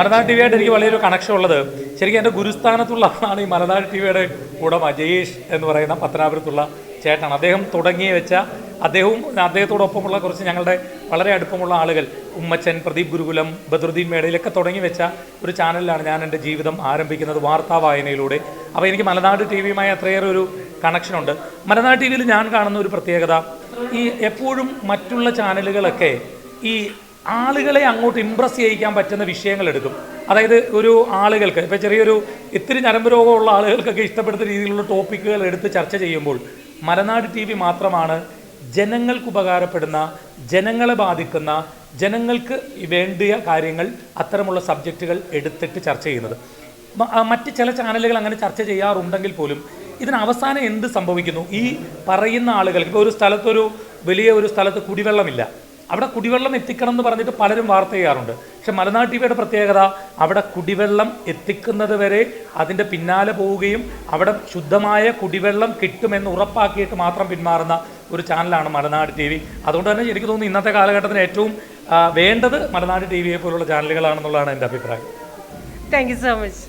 മലനാട് T വിയായിട്ട് എനിക്ക് വലിയൊരു connection ഉള്ളത് ശരിക്കും എൻ്റെ ഗുരുസ്ഥാനത്തുള്ള ആളാണ് ഈ മലനാട് ടി വിയുടെ ഉടമ ജയേഷ് എന്ന് പറയുന്ന പത്തനാപുരത്തുള്ള ചേട്ടനാണ്. അദ്ദേഹം തുടങ്ങി വെച്ച അദ്ദേഹത്തോടൊപ്പമുള്ള കുറച്ച് ഞങ്ങളുടെ വളരെ അടുപ്പമുള്ള ആളുകൾ, ഉമ്മച്ചൻ, പ്രദീപ് ഗുരുകുലം, ബദറുദ്ദീൻ മേടയിലൊക്കെ തുടങ്ങി വെച്ച ഒരു ചാനലിലാണ് ഞാൻ എൻ്റെ ജീവിതം ആരംഭിക്കുന്നത്, വാർത്താ വായനയിലൂടെ. അപ്പോൾ എനിക്ക് മലനാട് ടി വിയുമായി അത്രയേറെ ഒരു കണക്ഷനുണ്ട്. മലനാട് ടി വിയിൽ ഞാൻ കാണുന്ന ഒരു പ്രത്യേകത, ഈ എപ്പോഴും മറ്റുള്ള ചാനലുകളൊക്കെ ഈ ആളുകളെ അങ്ങോട്ട് ഇമ്പ്രസ് ചെയ്യിക്കാൻ പറ്റുന്ന വിഷയങ്ങൾ എടുക്കും. അതായത് ഒരു ആളുകൾക്ക് ഇപ്പോൾ ചെറിയൊരു ഇത്തിരി ഞരമ്പ് രോഗമുള്ള ആളുകൾക്കൊക്കെ ഇഷ്ടപ്പെടുന്ന രീതിയിലുള്ള ടോപ്പിക്കുകൾ എടുത്ത് ചർച്ച ചെയ്യുമ്പോൾ മലനാട് ടി വി മാത്രമാണ് ജനങ്ങൾക്ക് ഉപകാരപ്പെടുന്ന, ജനങ്ങളെ ബാധിക്കുന്ന, ജനങ്ങൾക്ക് വേണ്ടിയ കാര്യങ്ങൾ, അത്തരമുള്ള സബ്ജക്റ്റുകൾ എടുത്തിട്ട് ചർച്ച ചെയ്യുന്നത്. മറ്റ് ചില ചാനലുകൾ അങ്ങനെ ചർച്ച ചെയ്യാറുണ്ടെങ്കിൽ പോലും ഇതിന് അവസാനം എന്ത് സംഭവിക്കുന്നു? ഈ പറയുന്ന ആളുകൾക്ക് ഇപ്പോൾ ഒരു സ്ഥലത്തൊരു വലിയ ഒരു സ്ഥലത്ത് കുടിവെള്ളമില്ല, അവിടെ കുടിവെള്ളം എത്തിക്കണം എന്ന് പറഞ്ഞിട്ട് പലരും വാർത്ത ചെയ്യാറുണ്ട്. പക്ഷെ മലനാട് ടി വിയുടെ പ്രത്യേകത അവിടെ കുടിവെള്ളം എത്തിക്കുന്നത് വരെ അതിൻ്റെ പിന്നാലെ പോവുകയും അവിടെ ശുദ്ധമായ കുടിവെള്ളം കിട്ടുമെന്ന് ഉറപ്പാക്കിയിട്ട് മാത്രം പിന്മാറുന്ന ഒരു ചാനലാണ് മലനാട് ടി വി. അതുകൊണ്ട് തന്നെ എനിക്ക് തോന്നുന്നു ഇന്നത്തെ കാലഘട്ടത്തിന് ഏറ്റവും വേണ്ടത് മലനാട് ടി വിയെ പോലുള്ള ചാനലുകളാണെന്നുള്ളതാണ് എൻ്റെ അഭിപ്രായം. Thank you so much.